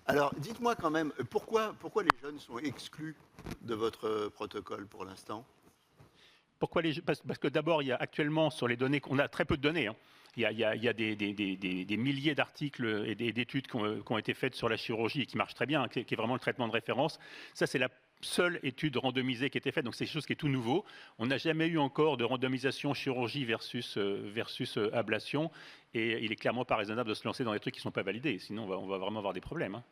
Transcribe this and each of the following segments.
Alors, dites-moi quand même, pourquoi les jeunes sont exclus de votre protocole pour l'instant? Pourquoi parce que d'abord, il y a actuellement sur les données, on a très peu de données, hein. Il y a des milliers d'articles et d'études qui ont été faites sur la chirurgie et qui marchent très bien, hein, qui est vraiment le traitement de référence. Ça, c'est la seule étude randomisée qui a été faite, donc c'est quelque chose qui est tout nouveau. On n'a jamais eu encore de randomisation chirurgie versus ablation, et il est clairement pas raisonnable de se lancer dans des trucs qui ne sont pas validés, sinon on va vraiment avoir des problèmes, hein.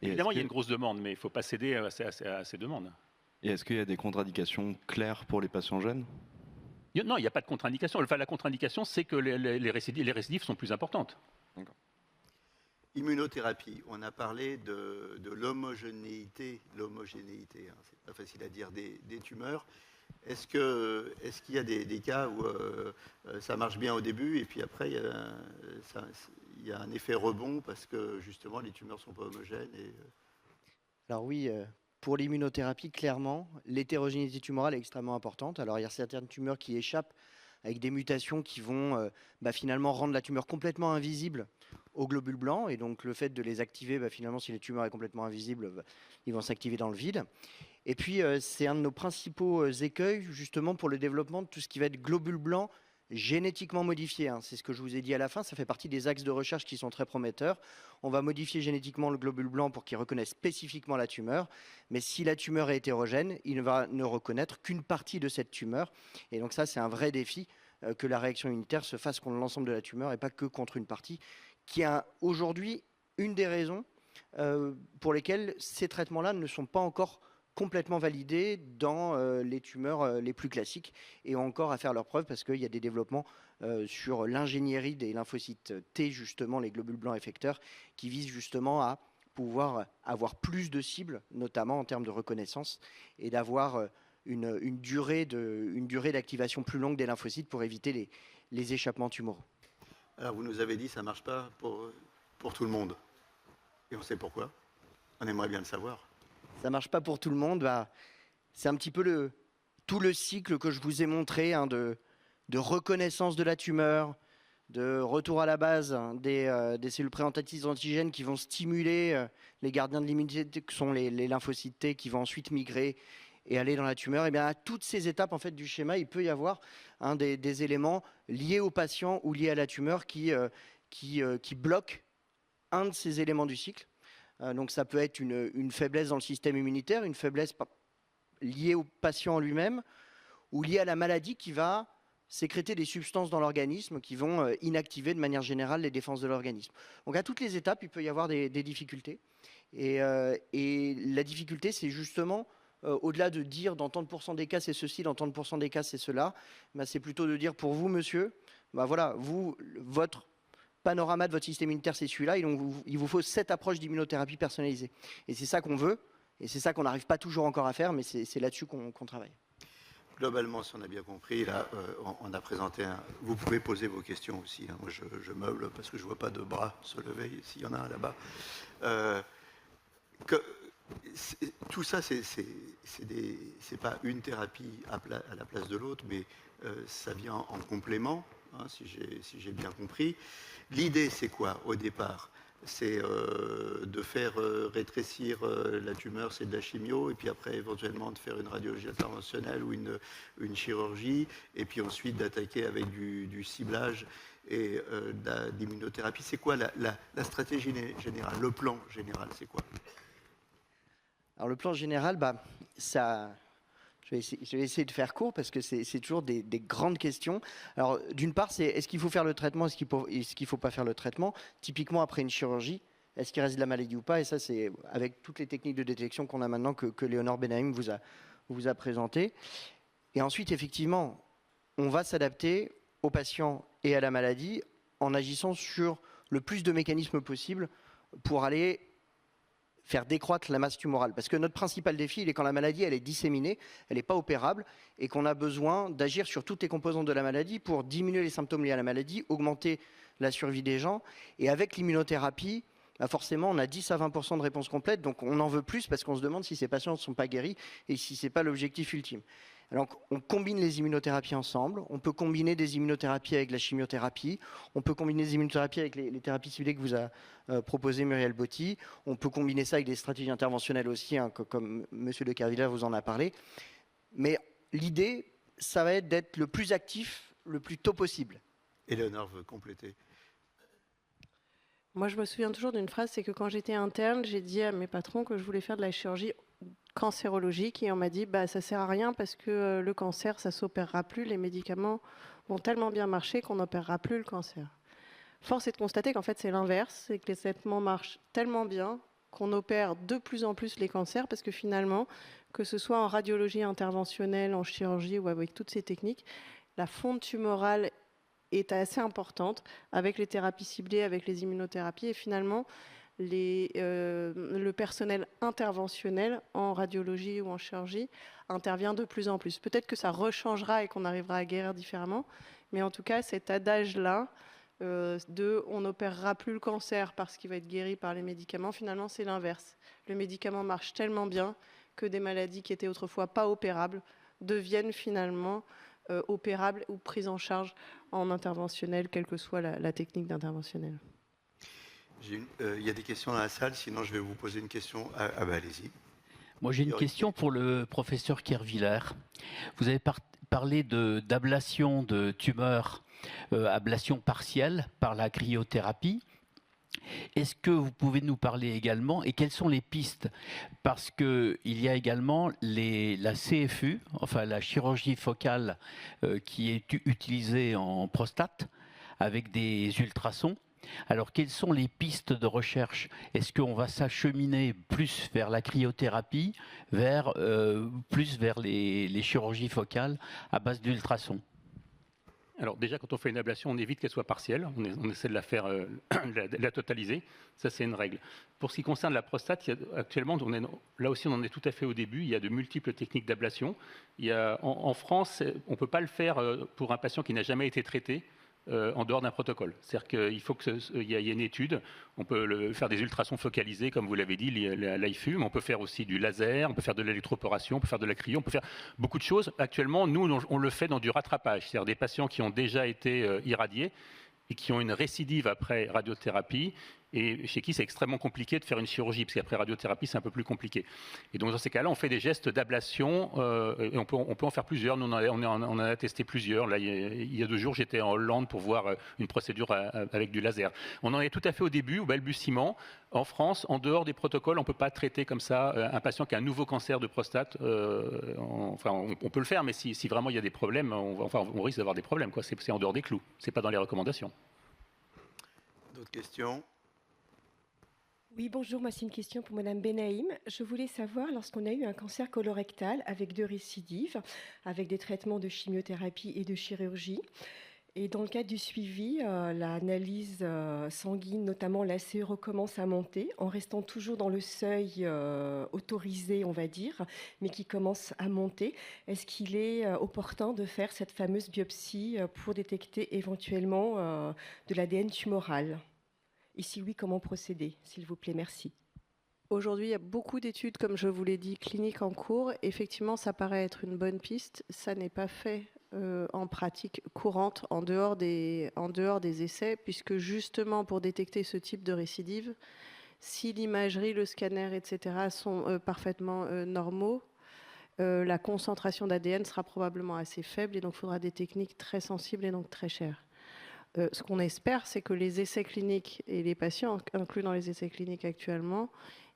Et Évidemment, il y a une grosse demande, mais il ne faut pas céder à ces demandes. Et est-ce qu'il y a des contre-indications claires pour les patients jeunes? Non, il n'y a pas de contre-indication. Enfin, la contre-indication, c'est que les récidives sont plus importantes. Immunothérapie, on a parlé de l'homogénéité, hein, c'est pas facile à dire, des tumeurs. Est-ce qu'il y a des cas où ça marche bien au début et puis après il y a un effet rebond parce que justement les tumeurs ne sont pas homogènes Alors oui, pour l'immunothérapie, clairement, l'hétérogénéité tumorale est extrêmement importante. Alors il y a certaines tumeurs qui échappent avec des mutations qui vont finalement rendre la tumeur complètement invisible aux globules blancs. Et donc le fait de les activer, finalement, si la tumeur est complètement invisible, ils vont s'activer dans le vide. Et puis c'est un de nos principaux écueils justement pour le développement de tout ce qui va être globules blancs génétiquement modifiés, hein. C'est ce que je vous ai dit à la fin, ça fait partie des axes de recherche qui sont très prometteurs. On va modifier génétiquement le globule blanc pour qu'il reconnaisse spécifiquement la tumeur, mais si la tumeur est hétérogène, il ne va ne reconnaître qu'une partie de cette tumeur. Et donc ça, c'est un vrai défi, que la réaction immunitaire se fasse contre l'ensemble de la tumeur et pas que contre une partie, qui est aujourd'hui une des raisons pour lesquelles ces traitements-là ne sont pas encore complètement validés dans les tumeurs les plus classiques et ont encore à faire leurs preuves parce qu'il y a des développements sur l'ingénierie des lymphocytes T, justement les globules blancs effecteurs, qui visent justement à pouvoir avoir plus de cibles, notamment en termes de reconnaissance, et d'avoir une durée d'activation plus longue des lymphocytes pour éviter les échappements tumoraux. Alors vous nous avez dit que ça ne marche pas pour tout le monde. Et on sait pourquoi. On aimerait bien le savoir. Ça ne marche pas pour tout le monde. C'est un petit peu tout le cycle que je vous ai montré, hein, de reconnaissance de la tumeur, de retour à la base, hein, des cellules présentatrices d'antigènes qui vont stimuler les gardiens de l'immunité, que sont les lymphocytes T, qui vont ensuite migrer et aller dans la tumeur. Et bien à toutes ces étapes en fait, du schéma, il peut y avoir des éléments liés au patient ou liés à la tumeur qui bloquent un de ces éléments du cycle. Donc ça peut être une faiblesse dans le système immunitaire, une faiblesse liée au patient lui-même ou liée à la maladie qui va sécréter des substances dans l'organisme qui vont inactiver de manière générale les défenses de l'organisme. Donc à toutes les étapes, il peut y avoir des difficultés. Et la difficulté, c'est justement, au-delà de dire dans tant de pourcents des cas c'est ceci, dans tant de pourcents des cas c'est cela, c'est plutôt de dire pour vous, monsieur, voilà, votre panorama de votre système immunitaire, c'est celui-là, et donc il vous faut cette approche d'immunothérapie personnalisée. Et c'est ça qu'on veut, et c'est ça qu'on n'arrive pas toujours encore à faire, mais c'est là-dessus qu'on travaille. Globalement, si on a bien compris, là, on a présenté un... Vous pouvez poser vos questions aussi, hein. Moi, je meuble parce que je ne vois pas de bras se lever, s'il y en a un là-bas. Tout ça, c'est pas une thérapie à la place de l'autre, mais ça vient en complément, hein, si j'ai bien compris. L'idée, c'est quoi au départ? C'est de faire rétrécir la tumeur, c'est de la chimio, et puis après éventuellement de faire une radiologie interventionnelle ou une chirurgie, et puis ensuite d'attaquer avec du ciblage et d'immunothérapie. C'est quoi la stratégie générale, le plan général, c'est quoi? Alors le plan général, je vais essayer de faire court parce que c'est toujours des grandes questions. Alors d'une part, c'est est-ce qu'il faut faire le traitement, est-ce qu'il ne faut pas faire le traitement? Typiquement après une chirurgie, est-ce qu'il reste de la maladie ou pas? Et ça, c'est avec toutes les techniques de détection qu'on a maintenant que Léonore Benaïm vous a présenté. Et ensuite, effectivement, on va s'adapter aux patients et à la maladie en agissant sur le plus de mécanismes possible pour aller faire décroître la masse tumorale. Parce que notre principal défi, il est quand la maladie elle est disséminée, elle n'est pas opérable, et qu'on a besoin d'agir sur toutes les composantes de la maladie pour diminuer les symptômes liés à la maladie, augmenter la survie des gens. Et avec l'immunothérapie, forcément, on a 10 à 20% de réponse complète, donc on en veut plus parce qu'on se demande si ces patients ne sont pas guéris et si ce n'est pas l'objectif ultime. Alors, on combine les immunothérapies ensemble, on peut combiner des immunothérapies avec la chimiothérapie, on peut combiner des immunothérapies avec les thérapies ciblées que vous a proposé Muriel Botti, on peut combiner ça avec des stratégies interventionnelles aussi, hein, comme M. de Kervilla vous en a parlé. Mais l'idée, ça va être d'être le plus actif le plus tôt possible. Éléonore veut compléter. Moi, je me souviens toujours d'une phrase, c'est que quand j'étais interne, j'ai dit à mes patrons que je voulais faire de la chirurgie cancérologique et on m'a dit bah ça sert à rien parce que le cancer ça s'opérera plus, les médicaments vont tellement bien marcher qu'on n'opérera plus le cancer. Force est de constater qu'en fait c'est l'inverse, c'est que les traitements marchent tellement bien qu'on opère de plus en plus les cancers parce que finalement, que ce soit en radiologie interventionnelle, en chirurgie ou avec toutes ces techniques, la fonte tumorale est assez importante avec les thérapies ciblées, avec les immunothérapies et finalement le personnel interventionnel en radiologie ou en chirurgie intervient de plus en plus. Peut-être que ça rechangera et qu'on arrivera à guérir différemment, mais en tout cas cet adage-là on n'opérera plus le cancer parce qu'il va être guéri par les médicaments, finalement c'est l'inverse. Le médicament marche tellement bien que des maladies qui étaient autrefois pas opérables deviennent finalement opérables ou prises en charge en interventionnel, quelle que soit la technique d'interventionnel. Il y a des questions dans la salle, sinon je vais vous poser une question. Ah bah allez-y. Moi j'ai une question pour le professeur Kerviller. Vous avez parlé d'ablation de tumeurs, ablation partielle par la cryothérapie. Est-ce que vous pouvez nous parler également et quelles sont les pistes? Parce qu'il y a également la CFU, enfin la chirurgie focale qui est utilisée en prostate avec des ultrasons. Alors, quelles sont les pistes de recherche? Est-ce qu'on va s'acheminer plus vers la cryothérapie, plus vers les chirurgies focales à base d'ultrasons? Alors déjà, quand on fait une ablation, on évite qu'elle soit partielle. On essaie de la faire, de la totaliser. Ça, c'est une règle. Pour ce qui concerne la prostate, actuellement, là aussi, on en est tout à fait au début. Il y a de multiples techniques d'ablation. En France, on ne peut pas le faire pour un patient qui n'a jamais été traité. En dehors d'un protocole. C'est-à-dire qu'il faut qu'il y ait une étude. On peut faire des ultrasons focalisés, comme vous l'avez dit, l'IFU, mais on peut faire aussi du laser, on peut faire de l'électroporation, on peut faire de la cryo, on peut faire beaucoup de choses. Actuellement, nous, on le fait dans du rattrapage, c'est-à-dire des patients qui ont déjà été irradiés et qui ont une récidive après radiothérapie et chez qui c'est extrêmement compliqué de faire une chirurgie, parce qu'après radiothérapie, c'est un peu plus compliqué. Et donc, dans ces cas-là, on fait des gestes d'ablation, et on peut en faire plusieurs. Nous, on en a testé plusieurs. Là, il y a 2 jours, j'étais en Hollande pour voir une procédure avec du laser. On en est tout à fait au début, au balbutiement. En France, en dehors des protocoles, on ne peut pas traiter comme ça un patient qui a un nouveau cancer de prostate. On peut le faire, mais si vraiment il y a des problèmes, on risque d'avoir des problèmes, quoi. C'est en dehors des clous. Ce n'est pas dans les recommandations. D'autres questions? Oui, bonjour, moi c'est une question pour Madame Benaïm. Je voulais savoir, lorsqu'on a eu un cancer colorectal avec 2 récidives, avec des traitements de chimiothérapie et de chirurgie, et dans le cadre du suivi, l'analyse sanguine, notamment l'ACE, recommence à monter, en restant toujours dans le seuil autorisé, on va dire, mais qui commence à monter. Est-ce qu'il est opportun de faire cette fameuse biopsie pour détecter éventuellement de l'ADN tumoral ? Et si oui, comment procéder, s'il vous plaît? Merci. Aujourd'hui, il y a beaucoup d'études, comme je vous l'ai dit, cliniques en cours. Effectivement, ça paraît être une bonne piste. Ça n'est pas fait en pratique courante, en dehors des essais, puisque justement, pour détecter ce type de récidive, si l'imagerie, le scanner, etc., sont parfaitement normaux, la concentration d'ADN sera probablement assez faible, et donc il faudra des techniques très sensibles et donc très chères. Ce qu'on espère, c'est que les essais cliniques et les patients inclus dans les essais cliniques actuellement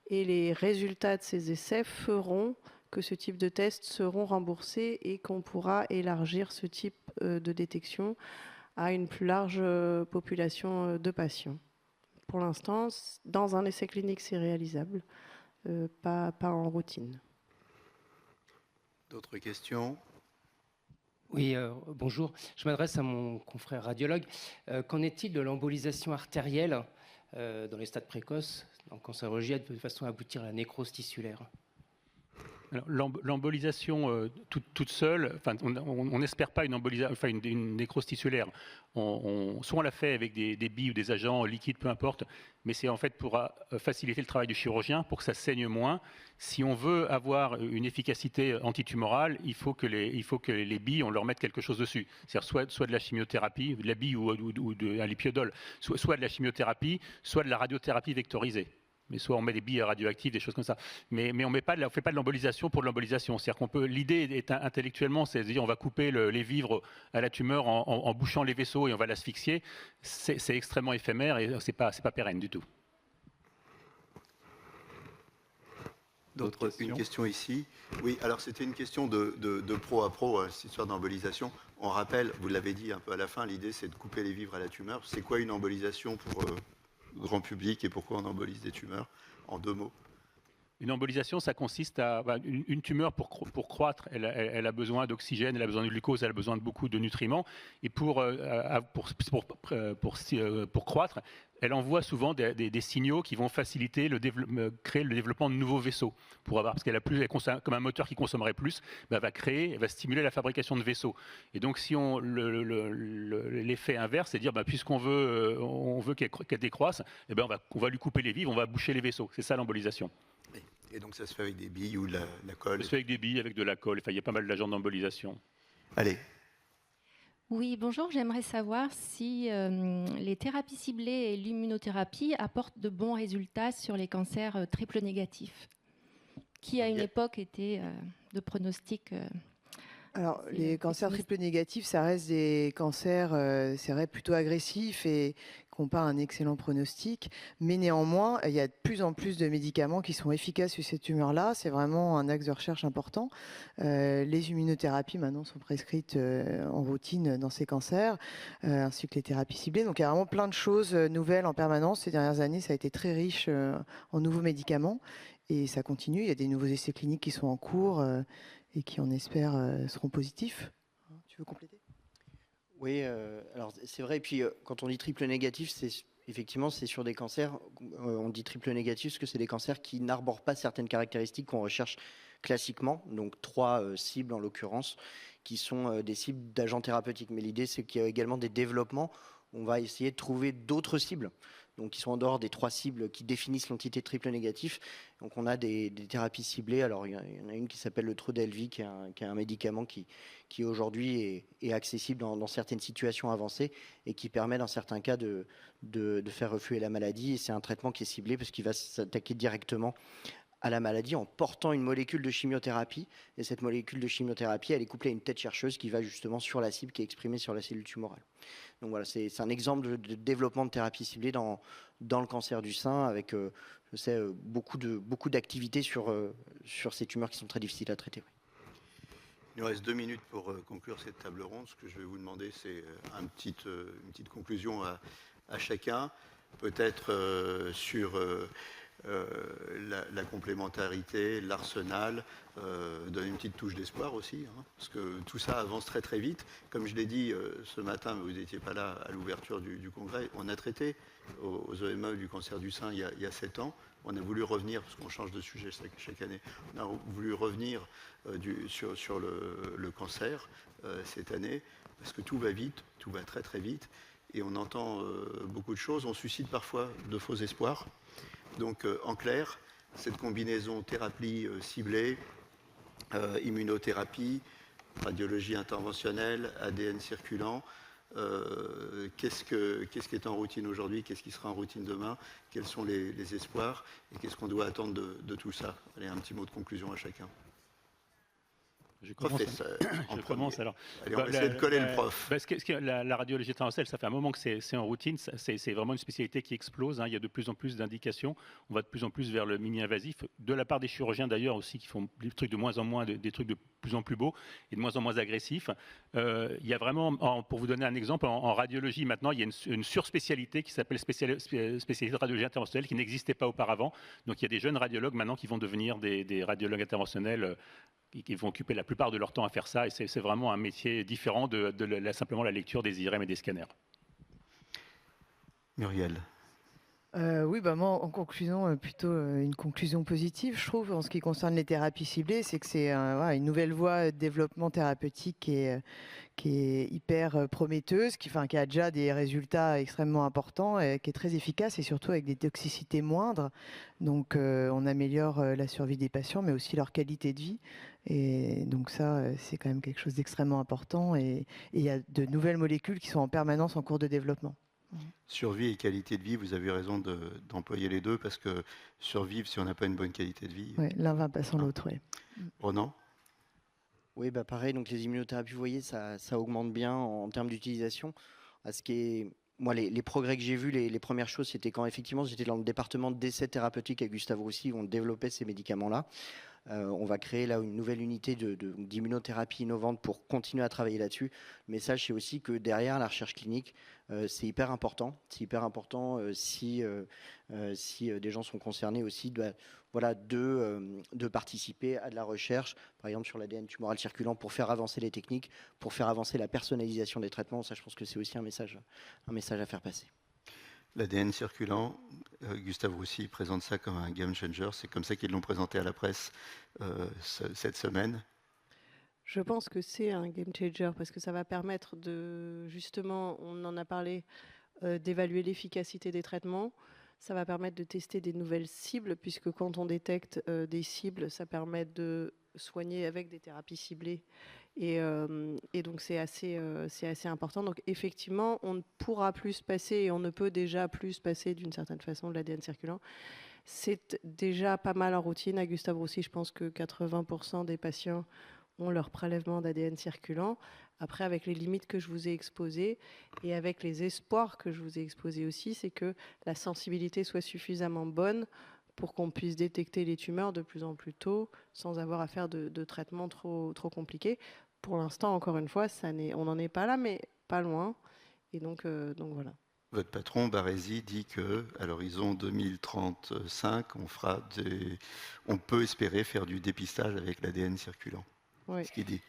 et les résultats de ces essais feront que ce type de tests seront remboursés et qu'on pourra élargir ce type de détection à une plus large population de patients. Pour l'instant, dans un essai clinique, c'est réalisable, pas en routine. D'autres questions? Oui, bonjour. Je m'adresse à mon confrère radiologue. Qu'en est-il de l'embolisation artérielle dans les stades précoces, en cancérologie, de façon à aboutir à la nécrose tissulaire? L'embolisation toute seule, on n'espère pas une embolisation, une nécrose tissulaire. Soit on la fait avec des billes ou des agents liquides, peu importe, mais c'est en fait pour faciliter le travail du chirurgien, pour que ça saigne moins. Si on veut avoir une efficacité antitumorale, il faut que les billes, on leur mette quelque chose dessus. C'est-à-dire soit de la chimiothérapie, de la bille ou un lipiodol, soit de la chimiothérapie, soit de la radiothérapie vectorisée. Mais soit on met des billes radioactives, des choses comme ça. Mais on ne fait pas de l'embolisation pour de l'embolisation. C'est-à-dire qu'on peut. L'idée est intellectuellement, c'est de dire on va couper les vivres à la tumeur en bouchant les vaisseaux et on va l'asphyxier. C'est extrêmement éphémère et c'est pas pérenne du tout. Une question ici. Oui, alors c'était une question de pro à pro, cette histoire d'embolisation. On rappelle, vous l'avez dit un peu à la fin, l'idée c'est de couper les vivres à la tumeur. C'est quoi une embolisation pour grand public et pourquoi on embolise des tumeurs? En 2 mots. Une embolisation, ça consiste à une tumeur pour croître, elle a besoin d'oxygène, elle a besoin de glucose, elle a besoin de beaucoup de nutriments. Et pour croître, elle envoie souvent des signaux qui vont faciliter créer le développement de nouveaux vaisseaux. Parce qu'elle comme un moteur qui consommerait plus, elle va stimuler la fabrication de vaisseaux. Et donc, si l'effet inverse, c'est de dire, puisqu'on veut qu'elle décroisse, on va lui couper les vivres, on va boucher les vaisseaux. C'est ça l'embolisation. Et donc ça se fait avec des billes ou de la colle? Ça se fait avec des billes, avec de la colle. Il y a pas mal d'agents d'embolisation. Allez. Oui, bonjour. J'aimerais savoir si les thérapies ciblées et l'immunothérapie apportent de bons résultats sur les cancers triple négatifs, qui à une époque étaient de pronostic. Alors, les cancers triple négatifs, ça reste des cancers, c'est vrai, plutôt agressifs et qui n'ont pas un excellent pronostic. Mais néanmoins, il y a de plus en plus de médicaments qui sont efficaces sur ces tumeurs-là. C'est vraiment un axe de recherche important. Les immunothérapies, maintenant, sont prescrites en routine dans ces cancers, ainsi que les thérapies ciblées. Donc, il y a vraiment plein de choses nouvelles en permanence. Ces dernières années, ça a été très riche en nouveaux médicaments. Et ça continue. Il y a des nouveaux essais cliniques qui sont en cours et qui, on espère, seront positifs. Tu veux compléter? Oui, alors c'est vrai. Et puis, quand on dit triple négatif, effectivement, c'est sur des cancers. On dit triple négatif parce que c'est des cancers qui n'arborent pas certaines caractéristiques qu'on recherche classiquement. Donc, 3 cibles en l'occurrence, qui sont des cibles d'agents thérapeutiques. Mais l'idée, c'est qu'il y a également des développements. On va essayer de trouver d'autres cibles, donc qui sont en dehors des 3 cibles qui définissent l'entité triple négatif. Donc on a des thérapies ciblées. Alors il y en a une qui s'appelle le Trodelvy, qui est un médicament qui aujourd'hui est accessible dans certaines situations avancées et qui permet dans certains cas de faire refluer la maladie. Et c'est un traitement qui est ciblé parce qu'il va s'attaquer directement à la maladie en portant une molécule de chimiothérapie. Et cette molécule de chimiothérapie, elle est couplée à une tête chercheuse qui va justement sur la cible qui est exprimée sur la cellule tumorale. Donc voilà, c'est un exemple de développement de thérapie ciblée dans le cancer du sein avec, je sais, beaucoup d'activités sur ces tumeurs qui sont très difficiles à traiter. Il nous reste 2 minutes pour conclure cette table ronde. Ce que je vais vous demander, c'est une petite conclusion à chacun, peut-être sur la complémentarité, l'arsenal, donner une petite touche d'espoir aussi, parce que tout ça avance très très vite. Comme je l'ai dit ce matin, mais vous n'étiez pas là à l'ouverture du congrès, on a traité aux OME du cancer du sein il y a 7 ans. On a voulu revenir, parce qu'on change de sujet chaque année, on a voulu revenir sur le cancer cette année, parce que tout va vite, tout va très très vite, et on entend beaucoup de choses, on suscite parfois de faux espoirs. Donc en clair, cette combinaison thérapie ciblée, immunothérapie, radiologie interventionnelle, ADN circulant, qu'est-ce qui est en routine aujourd'hui, qu'est-ce qui sera en routine demain, quels sont les espoirs et qu'est-ce qu'on doit attendre de tout ça? Allez, un petit mot de conclusion à chacun. Je commence alors. Allez, on va essayer de coller le prof. La radiologie interventionnelle, ça fait un moment que c'est en routine. C'est vraiment une spécialité qui explose. Il y a de plus en plus d'indications. On va de plus en plus vers le mini-invasif. De la part des chirurgiens d'ailleurs aussi, qui font des trucs de moins en moins, des trucs de plus en plus beaux et de moins en moins agressifs. Il y a vraiment, pour vous donner un exemple, en radiologie maintenant, il y a une surspécialité qui s'appelle spécialité de radiologie interventionnelle qui n'existait pas auparavant. Donc il y a des jeunes radiologues maintenant qui vont devenir des radiologues interventionnels qui vont occuper la plupart de leur temps à faire ça. Et c'est vraiment un métier différent de simplement la lecture des IRM et des scanners. Muriel. Oui, moi, en conclusion, plutôt une conclusion positive, je trouve, en ce qui concerne les thérapies ciblées, c'est que c'est une nouvelle voie de développement thérapeutique qui est hyper prometteuse, qui a déjà des résultats extrêmement importants, et qui est très efficace et surtout avec des toxicités moindres. Donc, on améliore la survie des patients, mais aussi leur qualité de vie. Et donc ça, c'est quand même quelque chose d'extrêmement important. Et il y a de nouvelles molécules qui sont en permanence en cours de développement. Survie et qualité de vie, vous avez raison d'employer les deux, parce que survivre si on n'a pas une bonne qualité de vie. Ouais, l'un va pas sans l'autre, oui. Ronan ? Oui, pareil, donc les immunothérapies, vous voyez, ça augmente bien en termes d'utilisation. Moi, les progrès que j'ai vus, les premières choses, c'était quand effectivement j'étais dans le département d'essais thérapeutiques à Gustave Roussy, où on développait ces médicaments-là. On va créer là une nouvelle unité d'immunothérapie innovante pour continuer à travailler là-dessus. Mais sachez aussi que derrière la recherche clinique, c'est hyper important. C'est hyper important si des gens sont concernés aussi de participer à de la recherche, par exemple sur l'ADN tumoral circulant, pour faire avancer les techniques, pour faire avancer la personnalisation des traitements. Ça, je pense que c'est aussi un message à faire passer. L'ADN circulant, Gustave Roussy présente ça comme un game changer. C'est comme ça qu'ils l'ont présenté à la presse cette semaine. Je pense que c'est un game changer parce que ça va permettre justement, on en a parlé, d'évaluer l'efficacité des traitements. Ça va permettre de tester des nouvelles cibles, puisque quand on détecte des cibles, ça permet de soigner avec des thérapies ciblées. Et donc c'est assez important. Donc effectivement, on ne pourra plus se passer, et on ne peut déjà plus se passer d'une certaine façon de l'ADN circulant. C'est déjà pas mal en routine. À Gustave Roussy, je pense que 80% des patients ont leur prélèvement d'ADN circulant. Après, avec les limites que je vous ai exposées et avec les espoirs que je vous ai exposés aussi, c'est que la sensibilité soit suffisamment bonne pour qu'on puisse détecter les tumeurs de plus en plus tôt sans avoir à faire de traitements trop compliqués. Pour l'instant, encore une fois, on n'en est pas là, mais pas loin. Et donc voilà. Votre patron, Baresi, dit qu'à l'horizon 2035, on peut espérer faire du dépistage avec l'ADN circulant. Oui. Ce qu'il dit.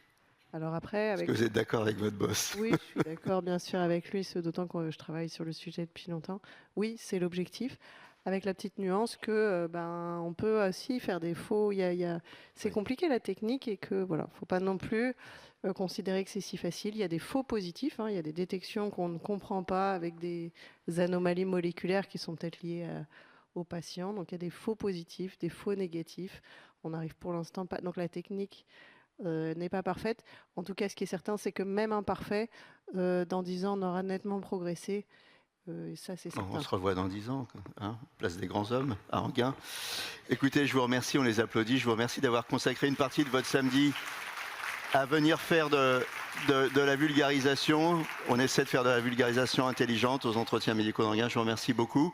Alors après, Est-ce que vous êtes d'accord avec votre boss? Oui, je suis d'accord bien sûr avec lui, d'autant que je travaille sur le sujet depuis longtemps. Oui, c'est l'objectif, avec la petite nuance que on peut aussi faire des faux. C'est compliqué la technique, et que voilà, faut pas non plus considérer que c'est si facile. Il y a des faux positifs, il y a des détections qu'on ne comprend pas avec des anomalies moléculaires qui sont peut-être liées aux patients. Donc il y a des faux positifs, des faux négatifs. On n'arrive pour l'instant pas. Donc la technique n'est pas parfaite. En tout cas, ce qui est certain, c'est que même imparfait, dans 10 ans, on aura nettement progressé. Et ça, c'est certain. On se revoit dans 10 ans, place des grands hommes, à Enghien. Écoutez, je vous remercie, on les applaudit. Je vous remercie d'avoir consacré une partie de votre samedi à venir faire de la vulgarisation. On essaie de faire de la vulgarisation intelligente aux entretiens médicaux d'Enghien. Je vous remercie beaucoup.